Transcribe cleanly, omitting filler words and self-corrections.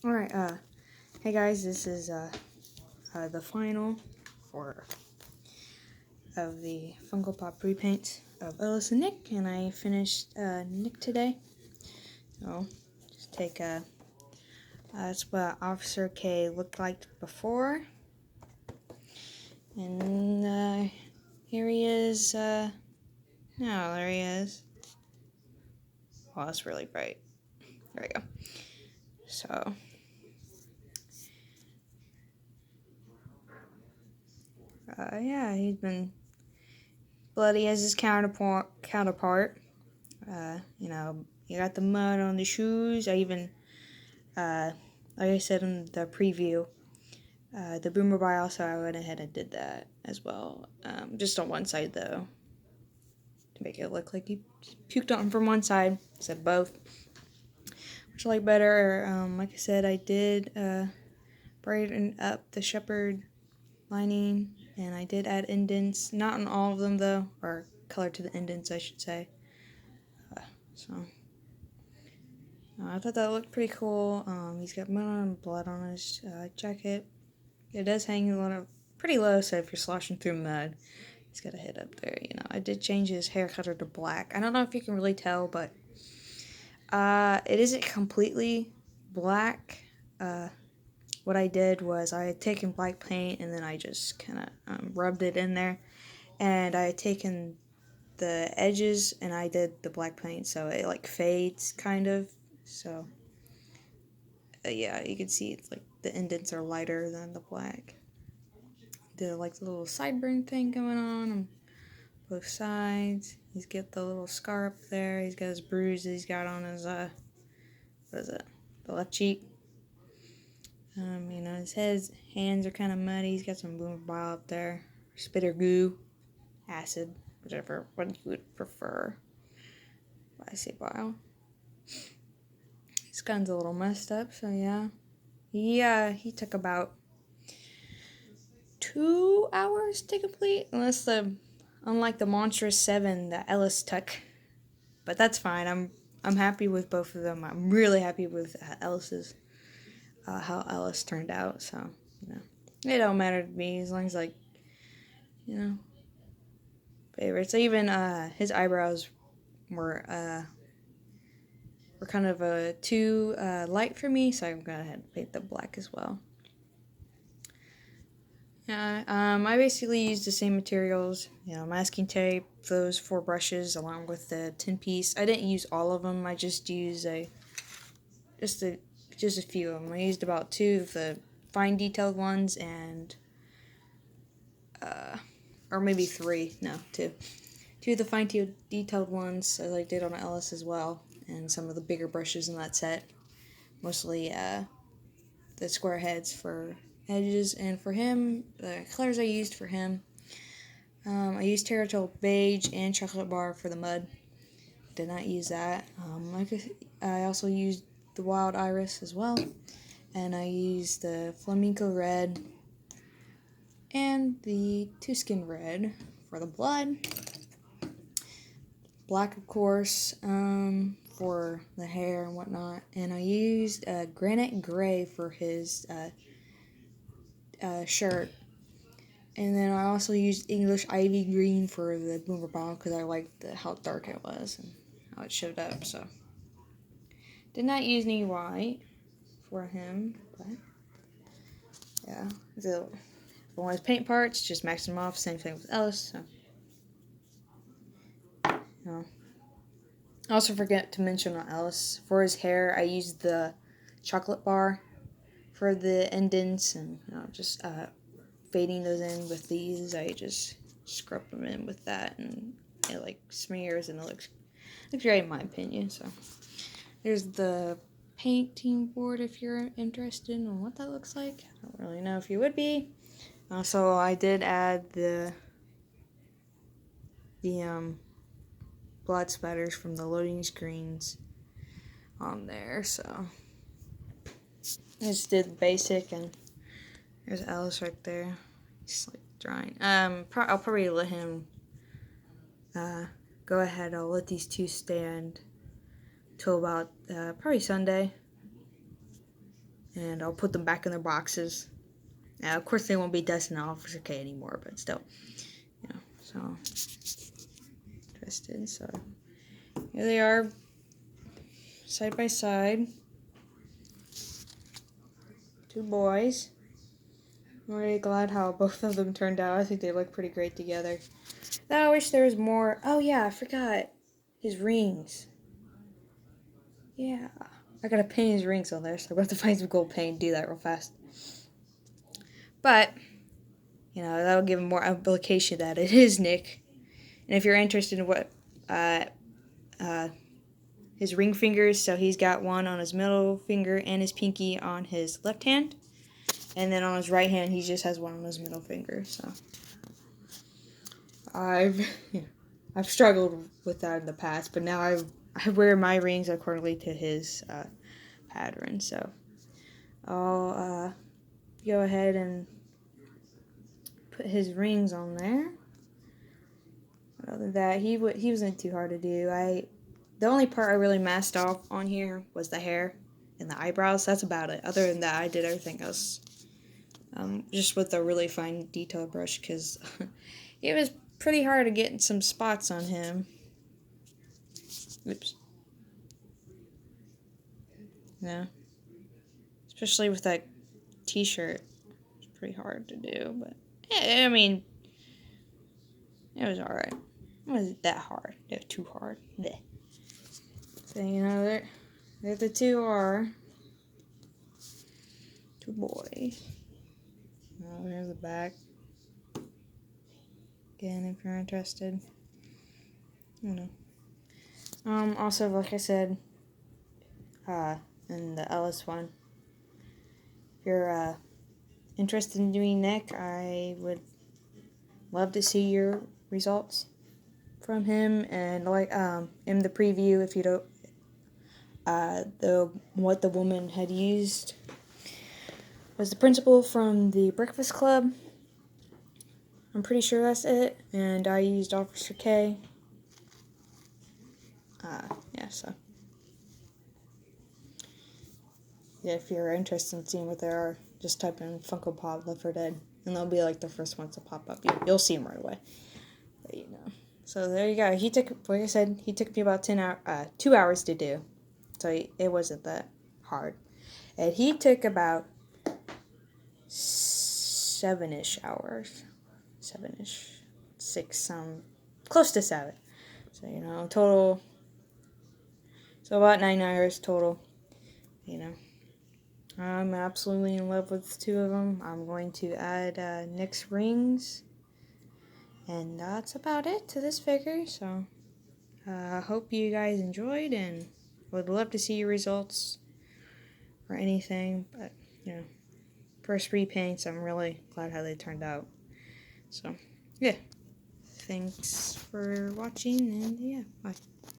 Alright, hey guys, this is, the final of the Funko Pop repaint of Ellis and Nick, and I finished, Nick today. So, just take, that's what Officer K looked like before. And, here he is, no, there he is. Well, that's really bright. There we go. So, yeah, he's been bloody as his counterpart. You know, you got the mud on the shoes. I even, like I said in the preview, the boomer bile, so I went ahead and did that as well. Just on one side though, to make it look like he puked on from one side. Said both, which I like better. Like I said, I did brighten up the shepherd lining, and I did add indents. Not on all of them though, or color to the indents, I should say. I thought that looked pretty cool. He's got mud and blood on his jacket. It does hang a little pretty low, so if you're sloshing through mud, he's got a head up there. You know, I did change his hair color to black. I don't know if you can really tell, but it isn't completely black. What I did was I had taken black paint and then I just kind of rubbed it in there, and I had taken the edges and I did the black paint, so it like fades kind of. So yeah, you can see it's like the indents are lighter than the black. Did like the little sideburn thing going on both sides. He's got the little scar up there. He's got his bruise he's got on his what is it? The left cheek. You know, his hands are kind of muddy. He's got some boomer bile up there. Spitter goo, acid, whichever one you would prefer. I say bile. His gun's a little messed up, so yeah. He took about 2 hours to complete, unlike the monstrous 7 that Ellis took. But that's fine. I'm happy with both of them. I'm really happy with Ellis's how Ellis turned out. So you know, it don't matter to me as long as you know, favorites. Even his eyebrows were kind of too light for me, so I'm gonna go ahead and paint them black as well. Yeah, I basically used the same materials, you know, masking tape, those 4 brushes, along with the 10 piece. I didn't use all of them. I just used just a few of them. I used about 2 of the fine detailed ones and, or maybe 3. No, 2. 2 of the fine detailed ones, as I did on Ellis as well, and some of the bigger brushes in that set. Mostly, the square heads for edges, and for him, the colors I used for him, I used Terratol Beige and Chocolate Bar for the mud. Did not use that. I also used the Wild Iris as well, and I used the Flamenco Red and the Two Skin Red for the blood. Black, of course, for the hair and whatnot, and I used Granite Gray for his shirt, and then I also used English Ivy Green for the boomer bile because I liked how dark it was and how it showed up. So did not use any white for him, but yeah, for his paint parts, just maxed them off. Same thing with Ellis. So I also forget to mention on Ellis, for his hair, I used the chocolate bar for the indents, and you know, just fading those in with these. I just scrub them in with that, and it like smears, and it looks great in my opinion. So there's the painting board if you're interested in what that looks like. I don't really know if you would be. So I did add the blood spatters from the loading screens on there. So I just did basic, and there's Alice right there. He's like drying. I'll probably let him go ahead. I'll let these 2 stand till about probably Sunday. and I'll put them back in their boxes. Of course, they won't be destined to Officer K anymore, but still, you know. So interested. So here they are, side by side. Two boys. I'm really glad how both of them turned out. I think they look pretty great together. Now I wish there was more. Oh yeah, I forgot his rings. Yeah, I gotta paint his rings on there, so I'm gonna have to find some gold paint and do that real fast. But you know, that'll give him more implication that it is Nick. And if you're interested in what his ring fingers, so he's got one on his middle finger and his pinky on his left hand, and then on his right hand he just has one on his middle finger. So I've struggled with that in the past, but now I wear my rings accordingly to his pattern. So I'll go ahead and put his rings on there. Other than that, he wasn't too hard to do. The only part I really messed off on here was the hair and the eyebrows. That's about it. Other than that, I did everything else just with a really fine detail brush, because it was pretty hard to get some spots on him. Oops. Yeah. Especially with that t-shirt. It's pretty hard to do, but yeah, I mean, it was alright. It wasn't that hard. It was too hard. Blech. So, you know, there the two boys. Oh, there's the back. Again, if you're interested. You know. Also, like I said, in the Ellis one, if you're interested in doing Nick, I would love to see your results from him. And like in the preview, if you don't, what the woman had used was the principal from the Breakfast Club. I'm pretty sure that's it. And I used Officer K. Yeah, so. Yeah, if you're interested in seeing what they are, just type in Funko Pop Left 4 Dead, and they'll be like the first ones to pop up. You'll see them right away. But, you know. So there you go. Like I said, he took me about 2 hours to do. So it wasn't that hard. And he took about 7-ish hours. 7-ish. 6, close to 7. So, you know, total. So about 9 hours total. You know. I'm absolutely in love with 2 of them. I'm going to add Nick's rings. And that's about it to this figure. So, I hope you guys enjoyed and would love to see your results or anything. But, you know, first repaints, I'm really glad how they turned out. So, yeah. Thanks for watching, and yeah, bye.